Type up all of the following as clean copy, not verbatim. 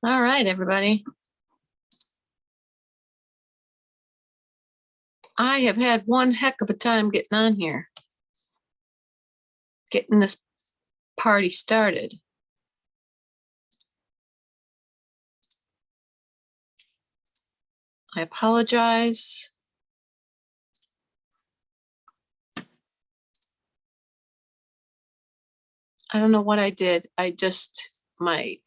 All right, everybody. I have had one heck of a time getting on here, getting this party started. I apologize. I don't know what I did. My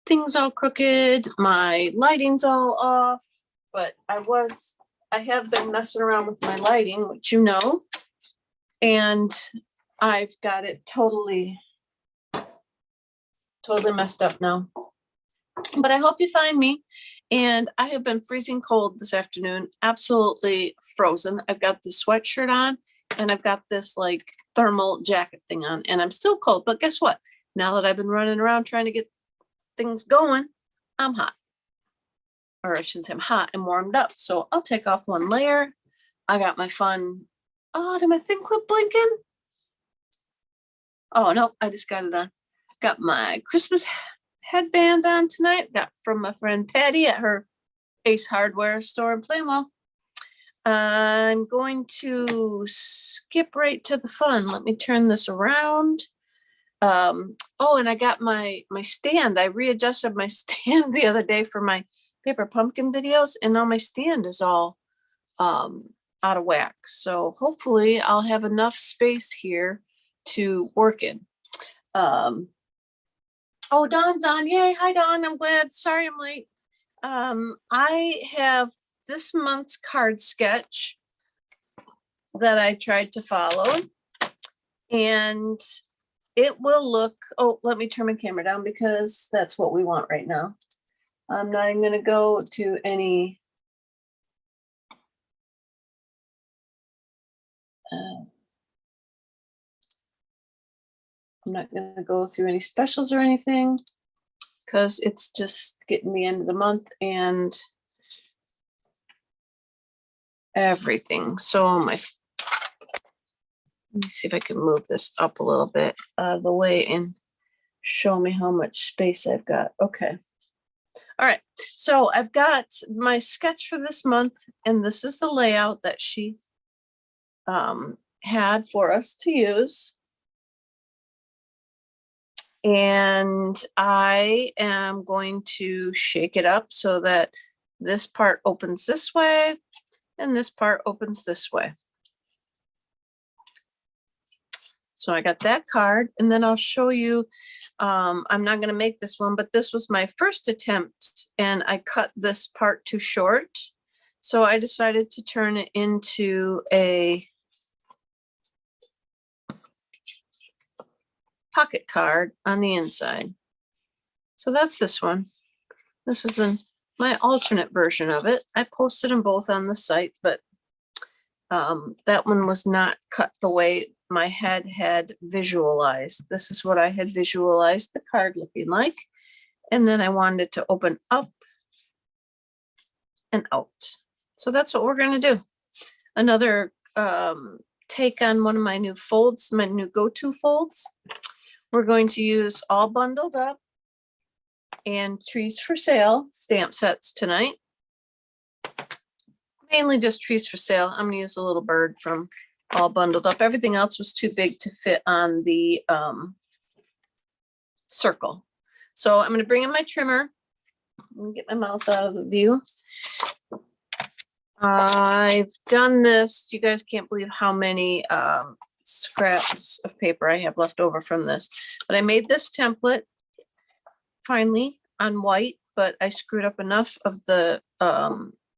thing's all crooked, my lighting's all off, but I have been messing around with my lighting, which you know, and I've got it totally messed up now. But I hope you find me. And I have been freezing cold this afternoon, absolutely frozen. I've got the sweatshirt on and I've got this like thermal jacket thing on, and I'm still cold. But guess what? Now that I've been running around trying to get things going, I'm hot. Or I shouldn't say I'm hot, I'm warmed up. So I'll take off one layer. I got my fun. Oh, did my thing quit blinking? Oh no, I just got it on. Got my Christmas headband on tonight. Got from my friend Patty at her Ace Hardware store in Plainwell. I'm going to skip right to the fun. Let me turn this around. Oh, and I got my stand. I readjusted my stand the other day for my paper pumpkin videos, and now my stand is all out of whack. So hopefully I'll have enough space here to work in. Oh, Dawn's on. Yay. Hi, Dawn. I'm glad. Sorry I'm late. I have this month's card sketch that I tried to follow, and it will look, oh, let me turn my camera down because that's what we want right now. I'm not even going to go to any I'm not going to go through any specials or anything because it's just getting the end of the month and everything. So let me see if I can move this up a little bit out of the way and show me how much space I've got. Okay. All right. So I've got my sketch for this month, and this is the layout that she had for us to use. And I am going to shake it up so that this part opens this way and this part opens this way. So I got that card, and then I'll show you, I'm not going to make this one, but this was my first attempt and I cut this part too short. So I decided to turn it into a pocket card on the inside. So that's this one. This is my alternate version of it. I posted them both on the site, but that one was not cut the way my head had visualized. This is what I had visualized the card looking like. And then I wanted it to open up and out. So that's what we're going to do. Another take on one of my new folds, my new go-to folds. We're going to use All Bundled Up and Trees for Sale stamp sets tonight. Mainly just Trees for Sale. I'm going to use a little bird from All Bundled Up. Everything else was too big to fit on the circle. So I'm going to bring in my trimmer. I'm going to get my mouse out of the view. I've done this. You guys can't believe how many scraps of paper I have left over from this. But I made this template finally on white, but I screwed up enough of the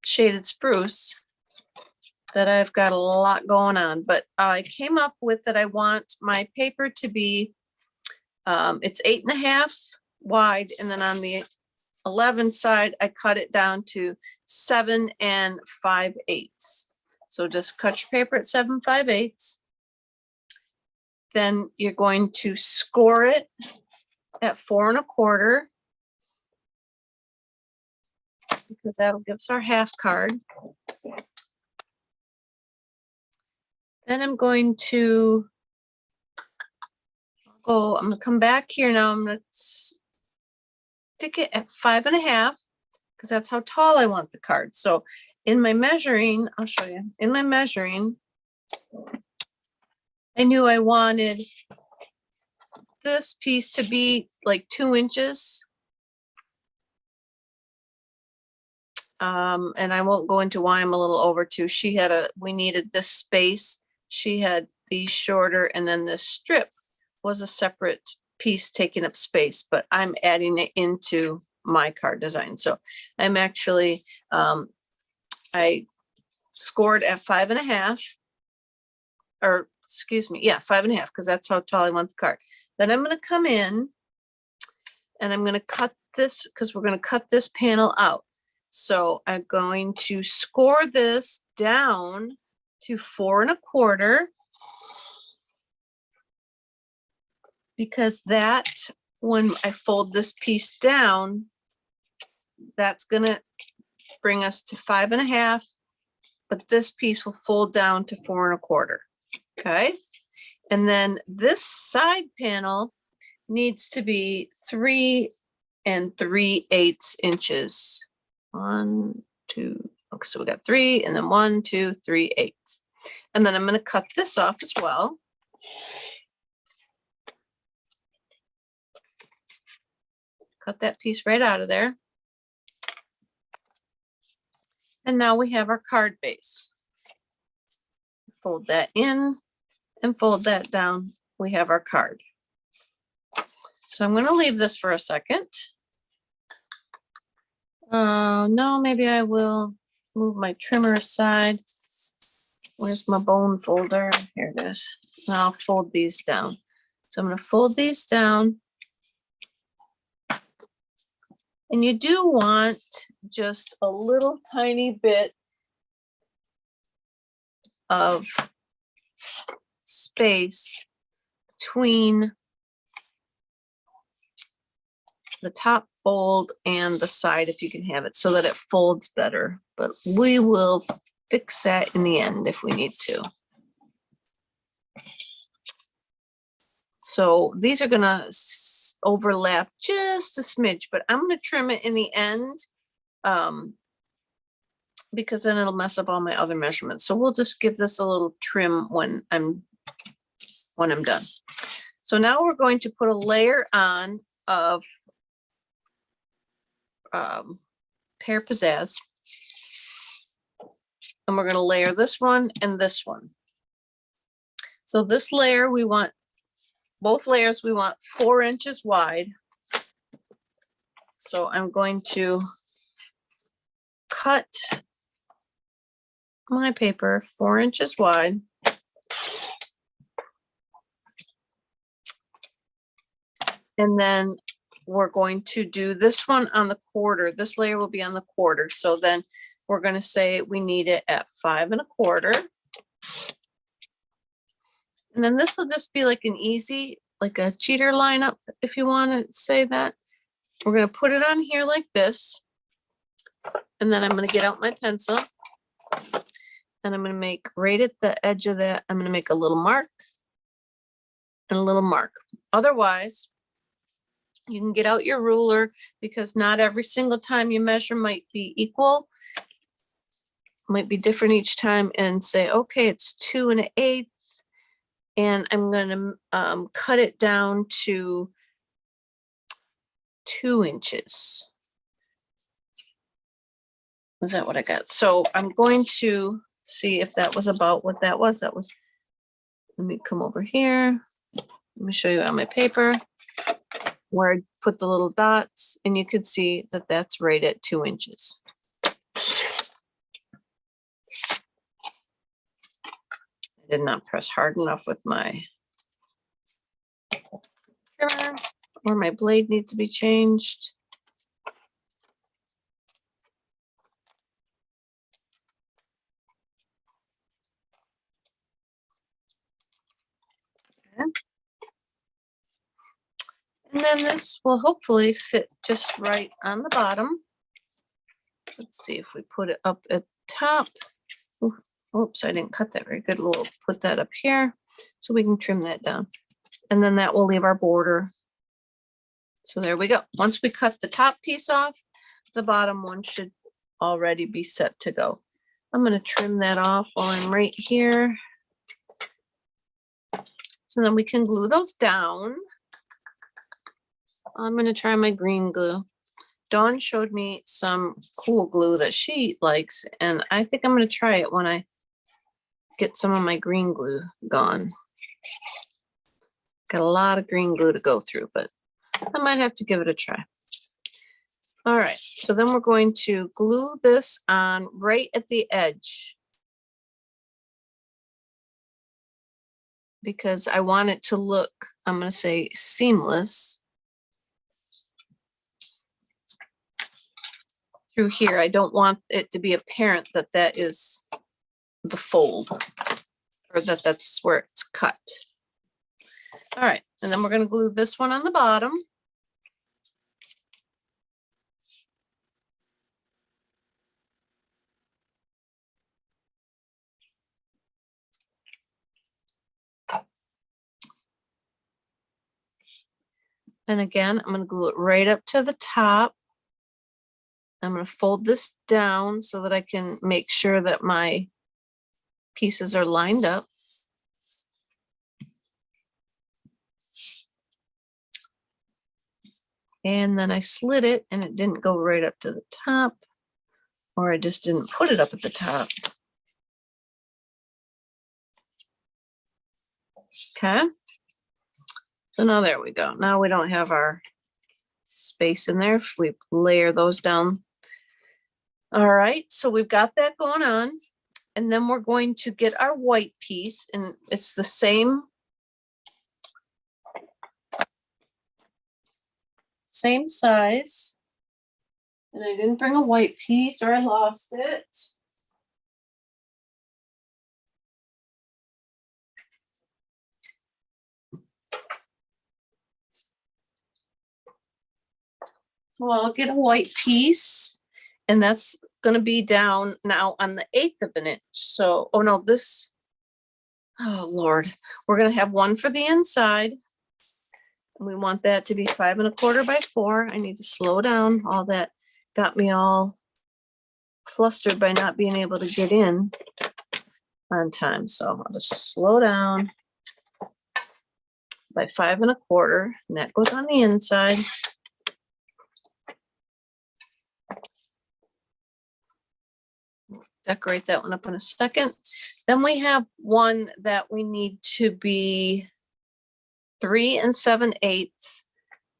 shaded spruce that I've got a lot going on. But I came up with that I want my paper to be, it's 8.5 wide, and then on the 11 side, I cut it down to 7 5/8. So just cut your paper at 7 5/8. then you're going to score it at 4 1/4, because that'll give us our half card. Then I'm going to I'm going to come back here now. I'm going to stick it at 5 1/2, because that's how tall I want the card. So in my measuring, I'll show you. In my measuring, I knew I wanted this piece to be like 2 inches. And I won't go into why I'm a little over 2. We needed this space. She had these shorter, and then this strip was a separate piece taking up space, but I'm adding it into my card design. So I'm actually, I scored at 5 1/2, or excuse me, yeah, 5 1/2, because that's how tall I want the card. Then I'm going to come in and I'm going to cut this, because we're going to cut this panel out. So I'm going to score this down to 4 1/4, because that, when I fold this piece down, that's going to bring us to 5 1/2, but this piece will fold down to 4 1/4. Okay. And then this side panel needs to be 3 3/8 inches. 1, 2. Okay, so we got 3, and then 1, 2, 3/8. And then I'm going to cut this off as well. Cut that piece right out of there. And now we have our card base. Fold that in and fold that down. We have our card. So I'm going to leave this for a second. No, maybe I will move my trimmer aside. Where's my bone folder? Here it is. Now I'll fold these down. So I'm going to fold these down. And you do want just a little tiny bit of space between the top fold and the side, if you can have it, so that it folds better. But we will fix that in the end if we need to. So these are gonna overlap just a smidge, but I'm gonna trim it in the end, because then it'll mess up all my other measurements. So we'll just give this a little trim when I'm done. So now we're going to put a layer on of Pear Pizzazz, and we're going to layer this one and this one. So this layer, we want both layers, we want 4 inches wide. So I'm going to cut my paper 4 inches wide. And then we're going to do this one on the quarter. This layer will be on the quarter. So then we're going to say we need it at 5 1/4. And then this will just be like an easy, like a cheater lineup, if you want to say that. We're going to put it on here like this. And then I'm going to get out my pencil. And I'm going to make right at the edge of that, I'm going to make a little mark and a little mark. Otherwise, you can get out your ruler, because not every single time you measure might be equal. Might be different each time, and say, okay, it's 2 1/8. And I'm going to cut it down to 2 inches. Is that what I got? So I'm going to see if that was about what that was. That was, let me come over here. Let me show you on my paper where I put the little dots, and you could see that that's right at 2 inches. I did not press hard enough with my trimmer, or my blade needs to be changed. Okay. And then this will hopefully fit just right on the bottom. Let's see if we put it up at the top. Oops, I didn't cut that very good. We'll put that up here so we can trim that down. And then that will leave our border. So there we go. Once we cut the top piece off, the bottom one should already be set to go. I'm going to trim that off while I'm right here. So then we can glue those down. I'm going to try my green glue. Dawn showed me some cool glue that she likes, and I think I'm going to try it when I get some of my green glue gone. Got a lot of green glue to go through, but I might have to give it a try. All right, so then we're going to glue this on right at the edge, because I want it to look, I'm going to say, seamless through here. I don't want it to be apparent that that is the fold, or that that's where it's cut. All right, and then we're going to glue this one on the bottom. And again, I'm going to glue it right up to the top. I'm going to fold this down so that I can make sure that my pieces are lined up. And then I slid it and it didn't go right up to the top, or I just didn't put it up at the top. Okay. So now there we go. Now we don't have our space in there if we layer those down. All right, so we've got that going on. And then we're going to get our white piece, and it's the same size. And I didn't bring a white piece, or I lost it. So I'll get a white piece, and that's going to be down now on the 1/8 of an inch. So, oh no, this, oh Lord, we're going to have one for the inside. And we want that to be 5 1/4 by 4. I need to slow down. All that got me all flustered by not being able to get in on time. So I'll just slow down by 5 1/4, and that goes on the inside. Decorate that one up in a second. Then we have one that we need to be 3 7/8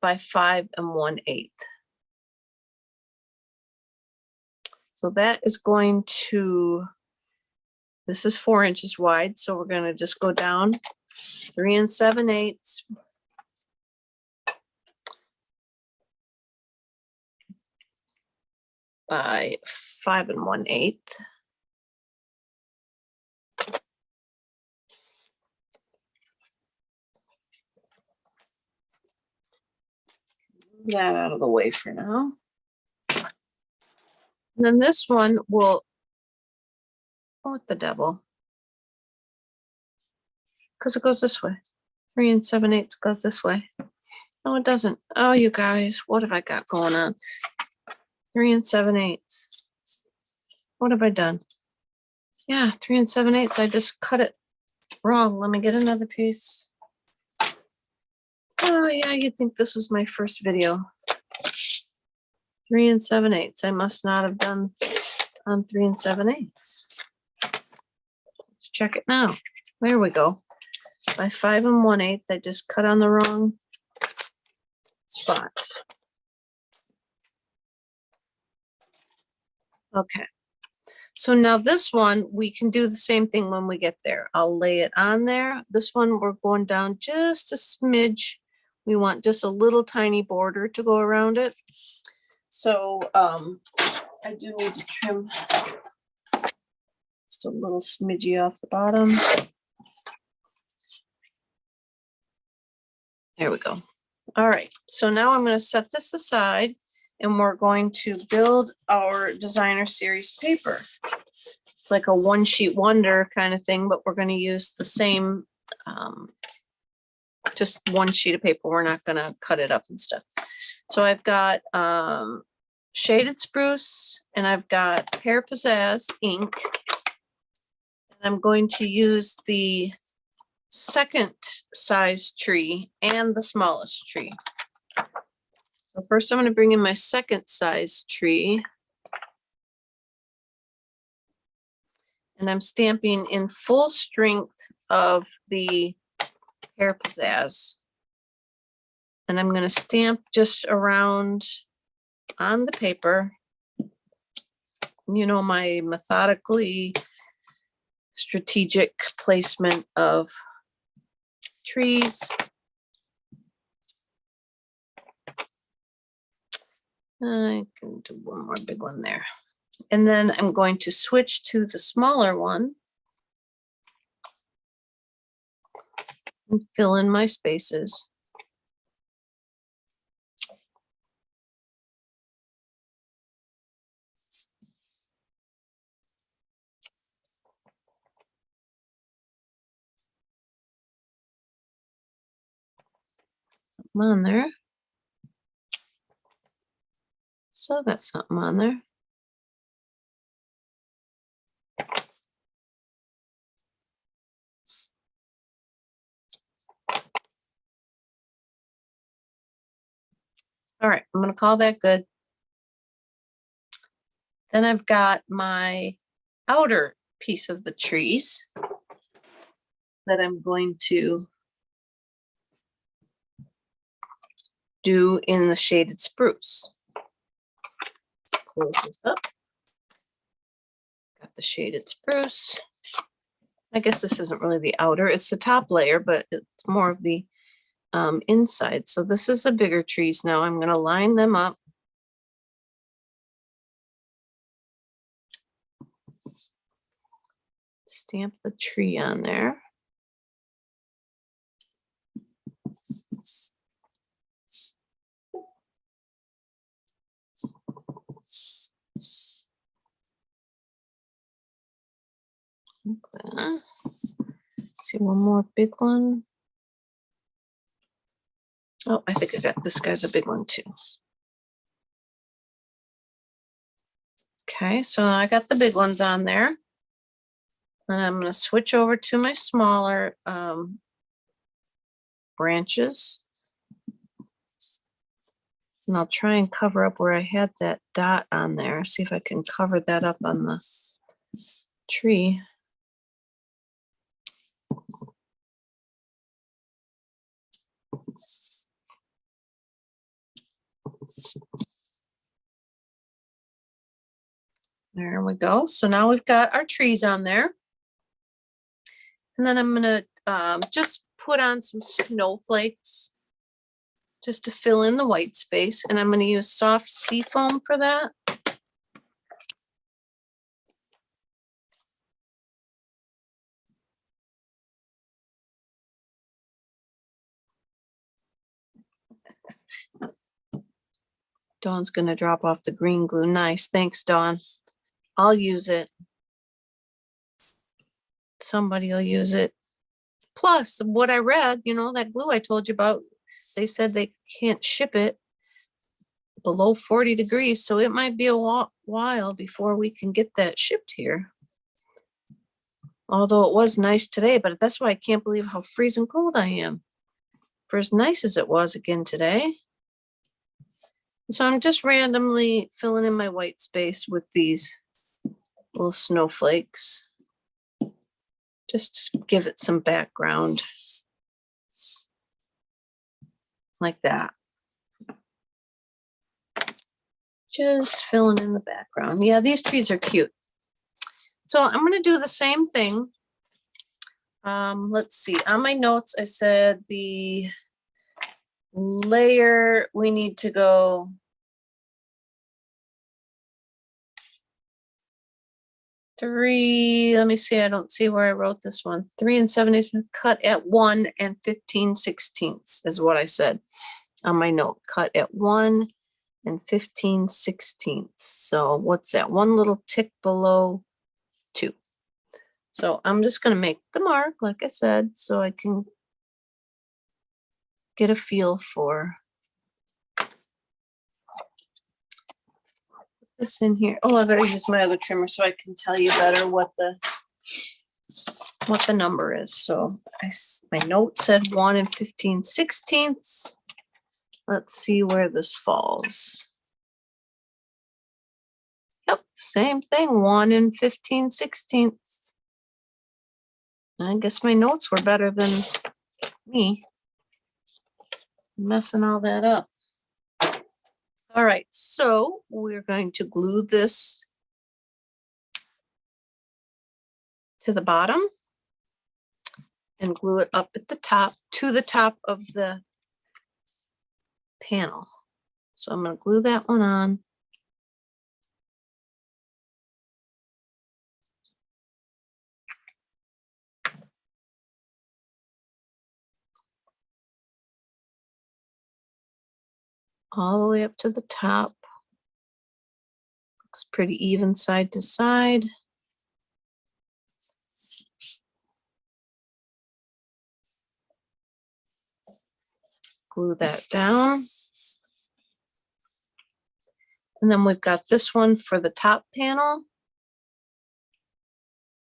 by 5 1/8. So that is going to, this is 4 inches wide. So we're going to just go down 3 7/8 by 5 1/8. That out of the way for now. And then this one will, oh, what the devil? Because it goes this way. 3 7/8 goes this way. No, it doesn't. Oh, you guys, what have I got going on? 3 7/8. What have I done? Yeah, 3 7/8. I just cut it wrong. Let me get another piece. Oh yeah, you'd think this was my first video. 3 7/8. I must not have done on 3 7/8. Let's check it now. There we go. By 5 1/8, I just cut on the wrong spot. Okay. So now this one, we can do the same thing when we get there. I'll lay it on there. This one, we're going down just a smidge. We want just a little tiny border to go around it. So I do need to trim just a little smidgy off the bottom. There we go. All right, so now I'm going to set this aside and we're going to build our designer series paper. It's like a one sheet wonder kind of thing, but we're going to use the same, just one sheet of paper. We're not going to cut it up and stuff. So I've got shaded spruce and I've got Pear Pizzazz ink. And I'm going to use the second size tree and the smallest tree. So first I'm going to bring in my second size tree. And I'm stamping in full strength of the Pear Pizzazz. And I'm going to stamp just around on the paper. You know, my methodically strategic placement of trees. I can do one more big one there. And then I'm going to switch to the smaller one and fill in my spaces. Something on there. Still got something on there. All right, I'm going to call that good. Then I've got my outer piece of the trees that I'm going to do in the shaded spruce. Close this up. Got the shaded spruce. I guess this isn't really the outer, it's the top layer, but it's more of the inside. So this is the bigger trees now. I'm going to line them up. Stamp the tree on there. Okay. See one more big one. Oh, I think I got this guy's a big one too. Okay, so I got the big ones on there. And I'm going to switch over to my smaller branches. And I'll try and cover up where I had that dot on there. See if I can cover that up on the tree. There we go. So now we've got our trees on there. And then I'm going to just put on some snowflakes just to fill in the white space. And I'm going to use soft seafoam for that. Dawn's going to drop off the green glue. Nice. Thanks, Dawn. I'll use it. Somebody will use it. Plus, what I read, you know, that glue I told you about, they said they can't ship it below 40 degrees. So it might be a while before we can get that shipped here. Although it was nice today, but that's why I can't believe how freezing cold I am. For as nice as it was again today. So I'm just randomly filling in my white space with these little snowflakes. Just to give it some background. Like that. Just filling in the background. Yeah, these trees are cute. So I'm going to do the same thing. Let's see. On my notes, I said the layer we need to go three. Let me see. I don't see where I wrote this one. 3 7/8 cut at 1 15/16 is what I said. on my note, cut at 1 15/16. So what's that? One little tick below 2. So I'm just going to make the mark, like I said, so I can get a feel for this in here. Oh, I better use my other trimmer so I can tell you better what the number is. So my note said 1 15/16. Let's see where this falls. Yep, same thing, 1 15/16. I guess my notes were better than me. Messing all that up. All right, so we're going to glue this to the bottom and glue it up at the top to the top of the panel. So I'm going to glue that one on. All the way up to the top. Looks pretty even side to side. Glue that down. And then we've got this one for the top panel.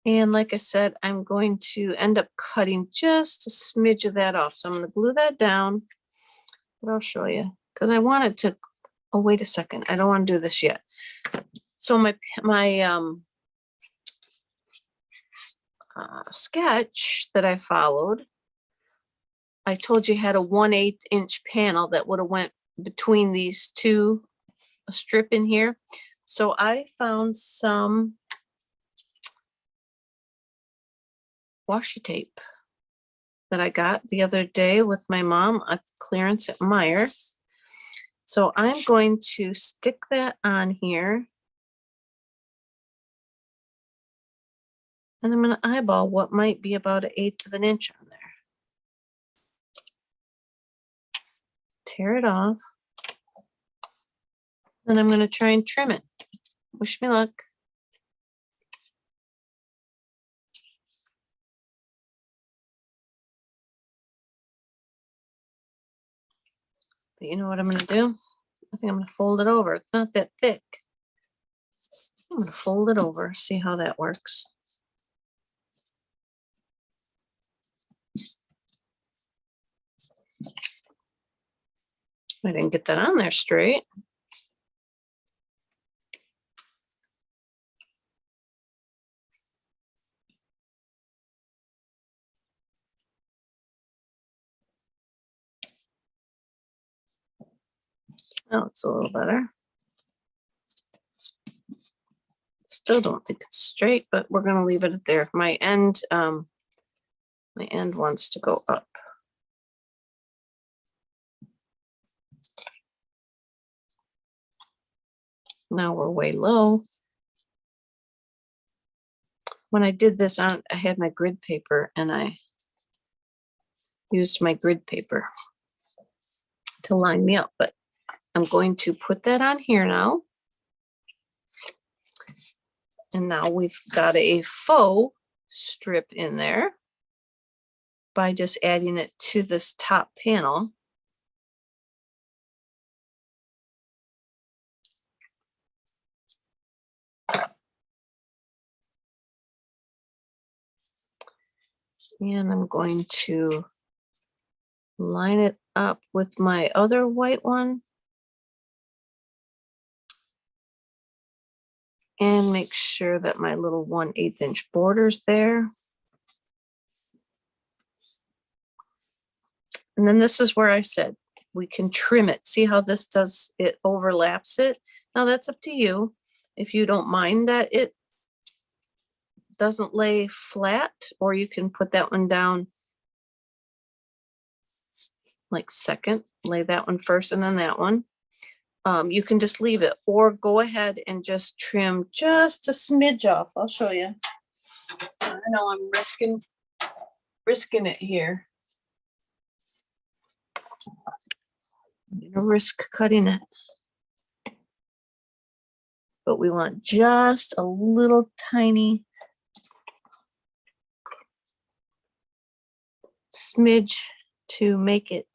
And like I said, I'm going to end up cutting just a smidge of that off. So I'm going to glue that down, but I'll show you because I want it to, oh, wait a second. I don't want to do this yet. So my sketch that I followed, I told you had a 1/8 inch panel that would have went between these two, a strip in here. So I found some washi tape that I got the other day with my mom at clearance at Meyer. So I'm going to stick that on here. And I'm going to eyeball what might be about 1/8 of an inch on there. Tear it off. And I'm going to try and trim it. Wish me luck. But you know what I'm going to do? I think I'm going to fold it over. It's not that thick. I'm going to fold it over, see how that works. I didn't get that on there straight. Oh, it's a little better. Still don't think it's straight, but we're going to leave it there. My end wants to go up. Now we're way low. When I did this, I had my grid paper and I used my grid paper to line me up, but I'm going to put that on here now. And now we've got a faux strip in there by just adding it to this top panel. And I'm going to line it up with my other white one. And make sure that my little 1/8 inch border's there. And then this is where I said we can trim it. See how this does, it overlaps it. Now that's up to you. If you don't mind that it doesn't lay flat, or you can put that one down like second, lay that one first and then that one. You can just leave it or go ahead and just trim just a smidge off. I'll show you. I know I'm risking it here. I'm gonna risk cutting it. But we want just a little tiny smidge to make it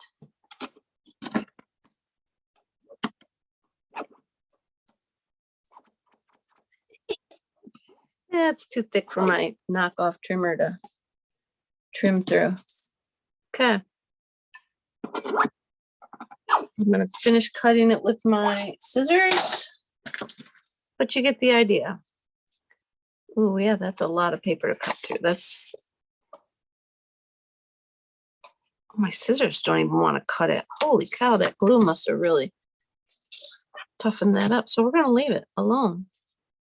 it's too thick for my knockoff trimmer to trim through. Okay. I'm gonna finish cutting it with my scissors, but you get the idea. Oh yeah, that's a lot of paper to cut through. That's my scissors don't even want to cut it. Holy cow, that glue must have really toughened that up. So we're gonna leave it alone.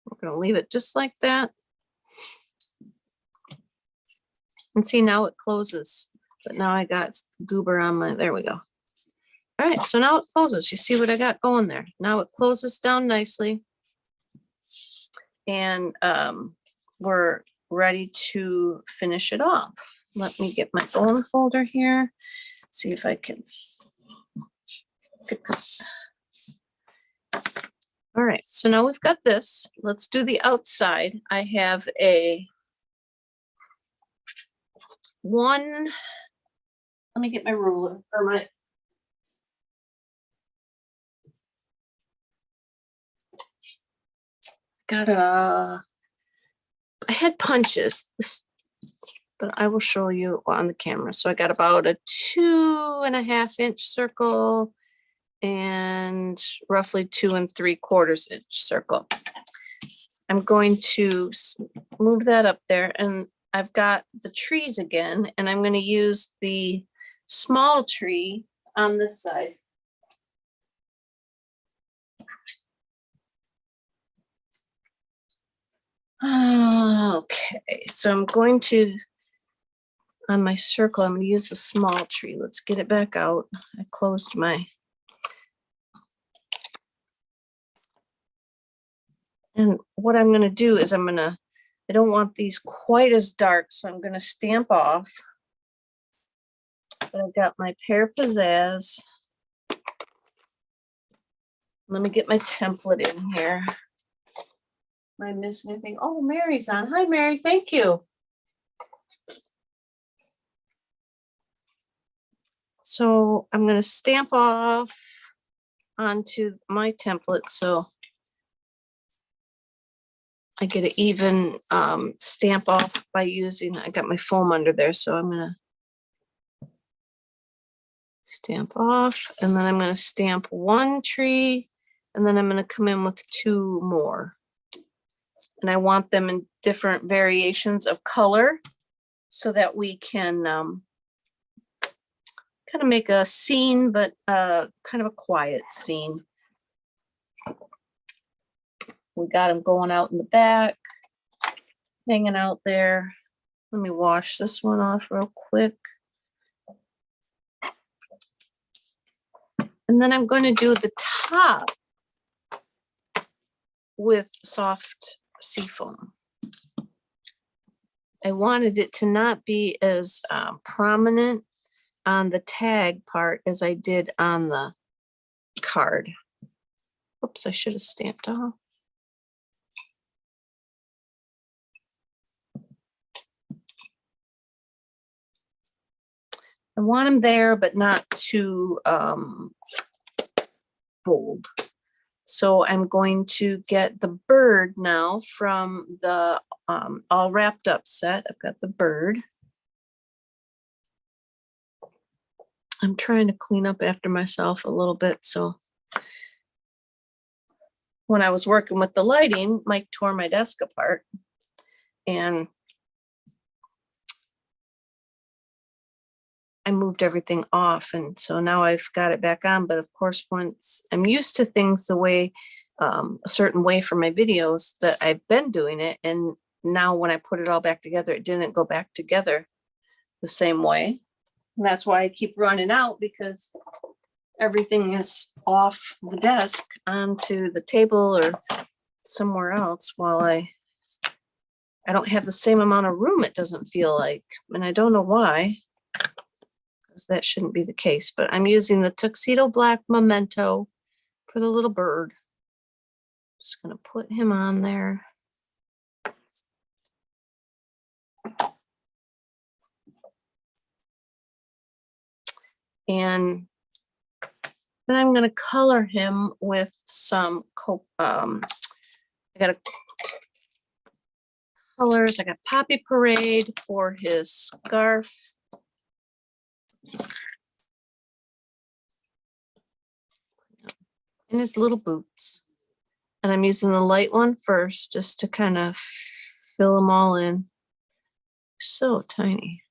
We're gonna leave it just like that. And see, now it closes, but now I got goober on my, there we go. All right, so now it closes. You see what I got going there? Now it closes down nicely. And we're ready to finish it off. Let me get my bone folder here. See if I can fix. All right, so now we've got this. Let's do the outside. I have a let me get my ruler or my, I had punches, but I will show you on the camera. So I got about a 2.5 inch circle and roughly 2 3/4 inch circle. I'm going to move that up there, and I've got the trees again, and I'm going to use the small tree on this side. Okay, so I'm going to, on my circle, I'm going to use a small tree. Let's get it back out. I closed my, and what I'm going to do is I don't want these quite as dark, so I'm going to stamp off. But I've got my Pear Pizzazz. Let me get my template in here. Am I missing anything? Oh, Mary's on. Hi, Mary. Thank you. So I'm going to stamp off onto my template so I get an even stamp off by using, I got my foam under there, so I'm going to stamp off, and then I'm going to stamp one tree, and then I'm going to come in with 2 more. And I want them in different variations of color so that we can kind of make a scene, but kind of a quiet scene. We got them going out in the back, hanging out there. Let me wash this one off real quick. And then I'm going to do the top with soft seafoam. I wanted it to not be as prominent on the tag part as I did on the card. Oops, I should have stamped off. I want them there, but not too bold. So I'm going to get the bird now from the all wrapped up set. I've got the bird. I'm trying to clean up after myself a little bit. So when I was working with the lighting, Mike tore my desk apart, and I moved everything off, and so now I've got it back on. But of course, once I'm used to things the way, a certain way for my videos that I've been doing it, and now when I put it all back together, it didn't go back together the same way. And that's why I keep running out, because everything is off the desk onto the table or somewhere else while I don't have the same amount of room, it doesn't feel like, and I don't know why. because that shouldn't be the case, but I'm using the Tuxedo Black Memento for the little bird. Just gonna put him on there. And then I'm gonna color him with some I got colors. I got Poppy Parade for his scarf. And his little boots. And I'm using the light one first just to kind of fill them all in. So tiny.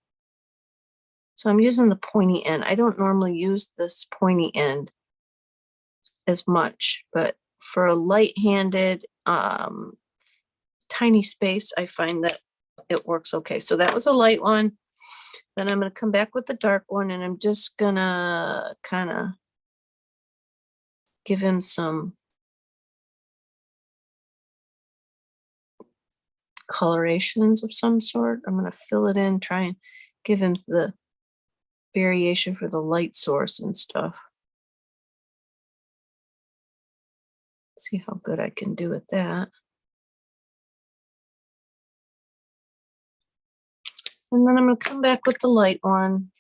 So I'm using the pointy end. I don't normally use this pointy end as much, but for a light-handed tiny space, I find that it works okay. So that was a light one. Then I'm going to come back with the dark one, and I'm just gonna kind of give him some colorations of some sort. I'm going to fill it in, try and give him the variation for the light source and stuff. See how good I can do with that. And then I'm going to come back with the light one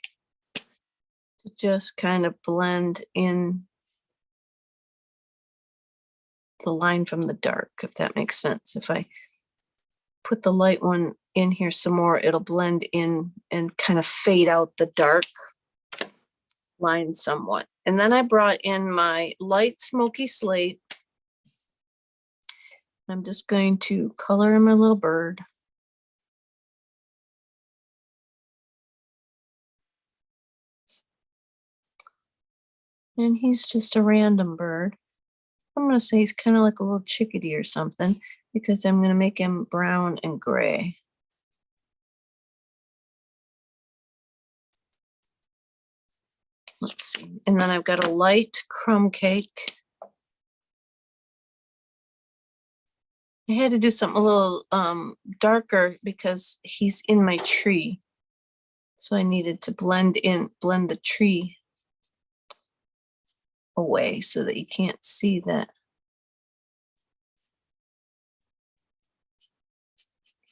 to just kind of blend in the line from the dark, if that makes sense. If I put the light one in here some more, it'll blend in and kind of fade out the dark line somewhat. And then I brought in my light smoky slate. I'm just going to color in my little bird. And he's just a random bird. I'm going to say he's kind of like a little chickadee or something, because I'm going to make him brown and gray. Let's see. And then I've got a light crumb cake. I had to do something a little darker because he's in my tree. So I needed to blend the tree away so that you can't see that.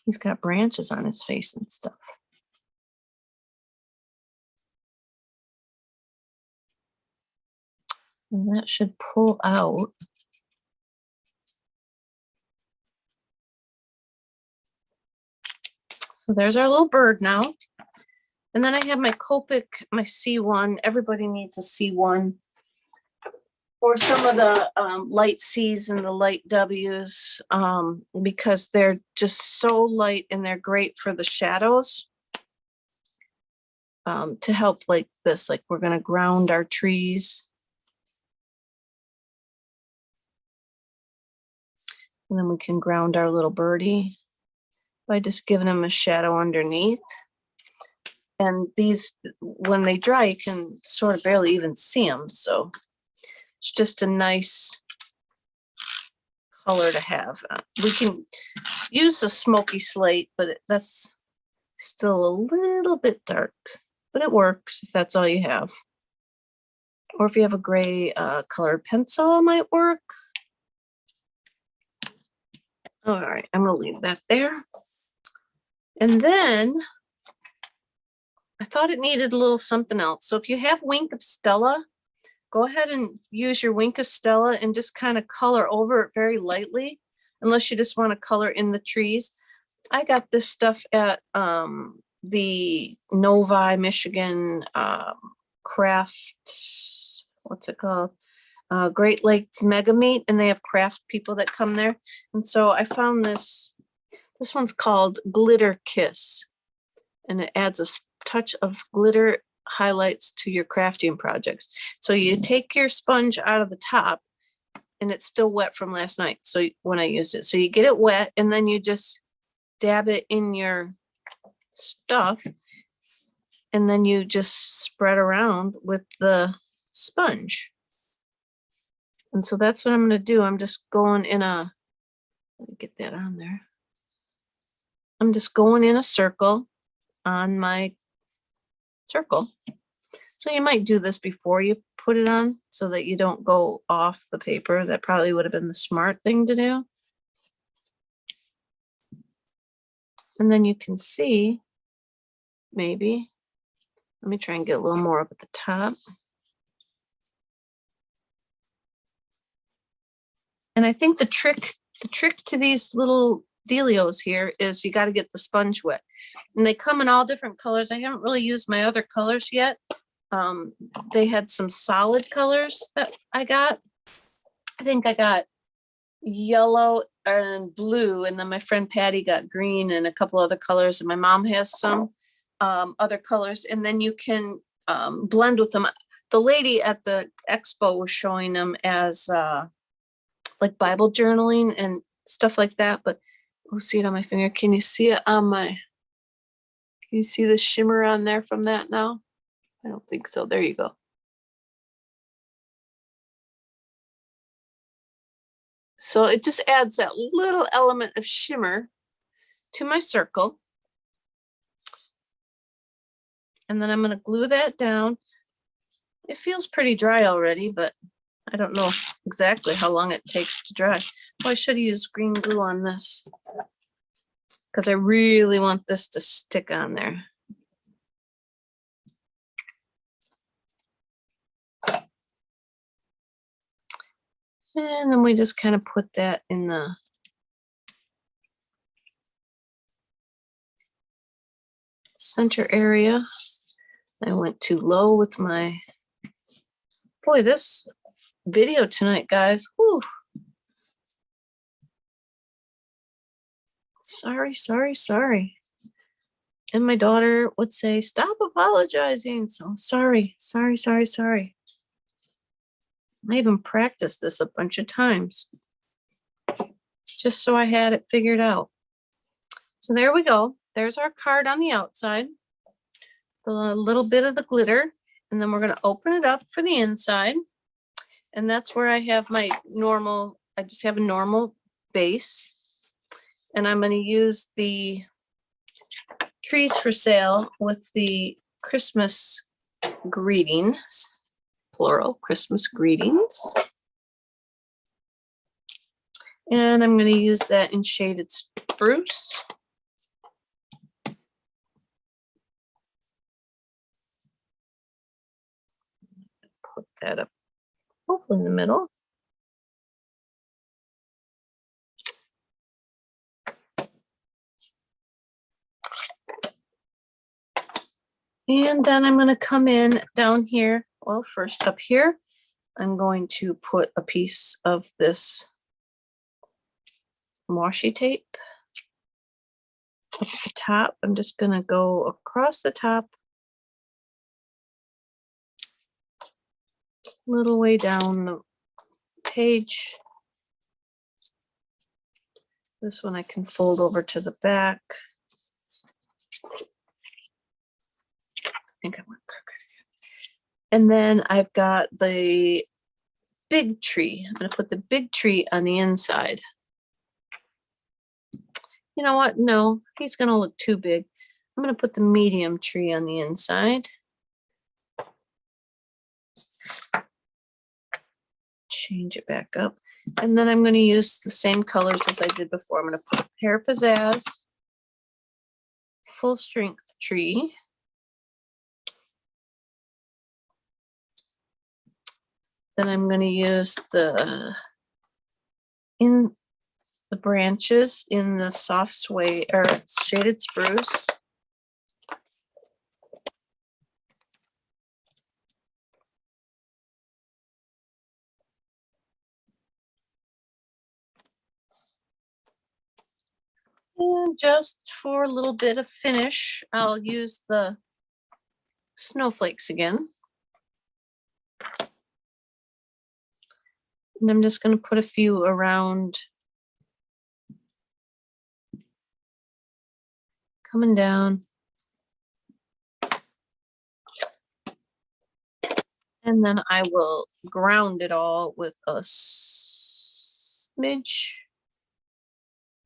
He's got branches on his face and stuff. And that should pull out. So there's our little bird now. And then I have my Copic, my C1. Everybody needs a C1. Or some of the light C's and the light W's, because they're just so light and they're great for the shadows. To help like this, like we're going to ground our trees. And then we can ground our little birdie by just giving them a shadow underneath. And these, when they dry, you can sort of barely even see them. So it's just a nice color to have. We can use a smoky slate, but that's still a little bit dark, but it works if that's all you have. Or if you have a gray colored pencil, it might work. All right, I'm gonna leave that there. And then I thought it needed a little something else. So if you have Wink of Stella, go ahead and use your Wink of Stella and just kind of color over it very lightly, unless you just want to color in the trees. I got this stuff at the Novi, Michigan craft, what's it called? Great Lakes Mega Meet, and they have craft people that come there. And so I found this one's called Glitter Kiss, and it adds a touch of glitter highlights to your crafting projects. So you take your sponge out of the top, and it's still wet from last night. So when I used it, so you get it wet, and then you just dab it in your stuff, and then you just spread around with the sponge. And so that's what I'm going to do. I'm just going in a, let me get that on there. I'm just going in a circle on my circle. So you might do this before you put it on so that you don't go off the paper. That probably would have been the smart thing to do. And then you can see, maybe, let me try and get a little more up at the top. And I think the trick to these little dealios here is you got to get the sponge wet. And they come in all different colors. I haven't really used my other colors yet. They had some solid colors that I got. I think I got yellow and blue, and then my friend Patty got green and a couple other colors, and my mom has some other colors, and then you can blend with them. The lady at the expo was showing them as like Bible journaling and stuff like that, but we'll see it on my finger. Can you see it on my, can you see the shimmer on there from that now? I don't think so. There you go. So it just adds that little element of shimmer to my circle. And then I'm going to glue that down. It feels pretty dry already, but I don't know exactly how long it takes to dry. Oh, I should have used green glue on this because I really want this to stick on there. And then we just kind of put that in the center area. I went too low with my, boy, this video tonight, guys. Whew. Sorry. And my daughter would say, stop apologizing. So sorry. I even practiced this a bunch of times just so I had it figured out. So there we go. There's our card on the outside, the little bit of the glitter, and then we're going to open it up for the inside. And that's where I have my normal, I just have a normal base. And I'm going to use the trees for sale with the Christmas greetings, plural, Christmas greetings. And I'm going to use that in shaded spruce. Put that up, hopefully in the middle. And then I'm going to come in down here. Well, first up here, I'm going to put a piece of this washi tape up at the top. I'm just going to go across the top, little way down the page. This one I can fold over to the back. I think I went crooked. And then I've got the big tree. I'm going to put the big tree on the inside. You know what? No, he's going to look too big. I'm going to put the medium tree on the inside. Change it back up. And then I'm going to use the same colors as I did before. I'm going to put Pear Pizzazz, full strength tree. Then I'm going to use the branches in the soft suede or shaded spruce. And just for a little bit of finish, I'll use the snowflakes again. And I'm just going to put a few around, coming down. And then I will ground it all with a smidge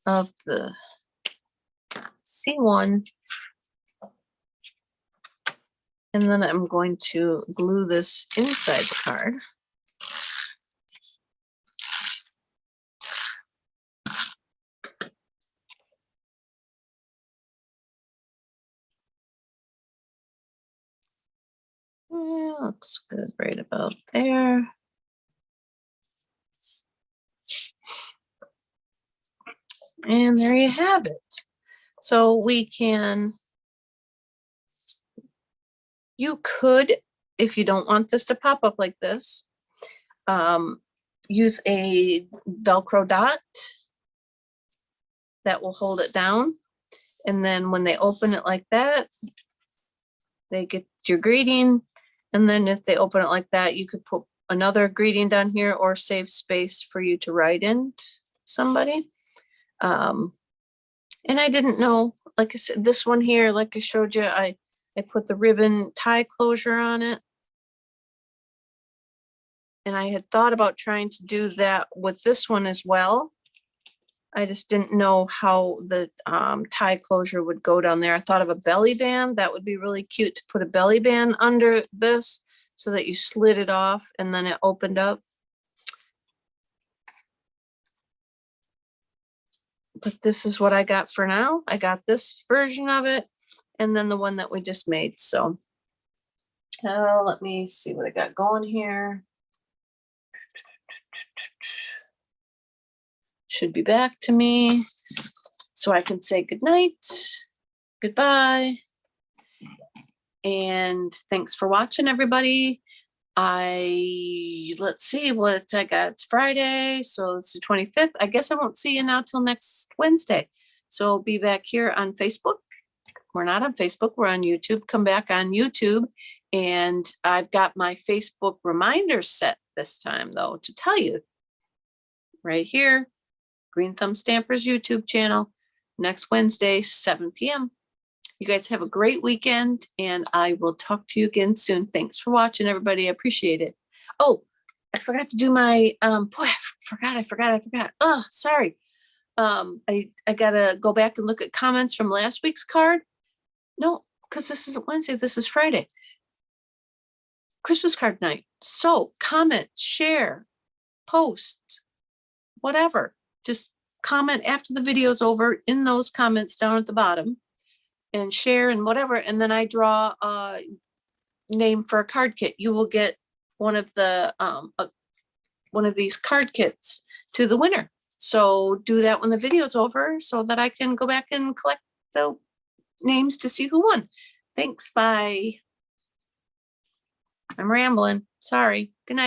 of the C1. And then I'm going to glue this inside the card. Yeah, looks good right about there. And there you have it. So we can, you could, if you don't want this to pop up like this, use a Velcro dot that will hold it down. And then when they open it like that, they get your greeting. And then if they open it like that, you could put another greeting down here or save space for you to write in to somebody. And I didn't know, like I said, this one here, like I showed you, I put the ribbon tie closure on it. And I had thought about trying to do that with this one as well. I just didn't know how the tie closure would go down there. I thought of a belly band. That would be really cute to put a belly band under this so that you slid it off and then it opened up. But this is what I got for now. I got this version of it and then the one that we just made. So let me see what I got going here. Should be back to me so I can say good night, goodbye, and thanks for watching, everybody. Let's see what I got. It's Friday, so it's the 25th. I guess I won't see you now till next Wednesday. So I'll be back here on Facebook. We're not on Facebook, we're on YouTube. Come back on YouTube. And I've got my Facebook reminders set this time, though, to tell you right here. Green Thumb Stampers YouTube channel next Wednesday, 7 p.m. You guys have a great weekend and I will talk to you again soon. Thanks for watching, everybody. I appreciate it. Oh, I forgot to do my, boy, I forgot. Oh, sorry. I gotta go back and look at comments from last week's card. No, because this isn't Wednesday, this is Friday. Christmas card night. So comment, share, post, whatever. Just comment after the video's over in those comments down at the bottom and share and whatever. And then I draw a name for a card kit. You will get one of the one of these card kits to the winner. So do that when the video's over so that I can go back and collect the names to see who won. Thanks. Bye. I'm rambling. Sorry. Good night.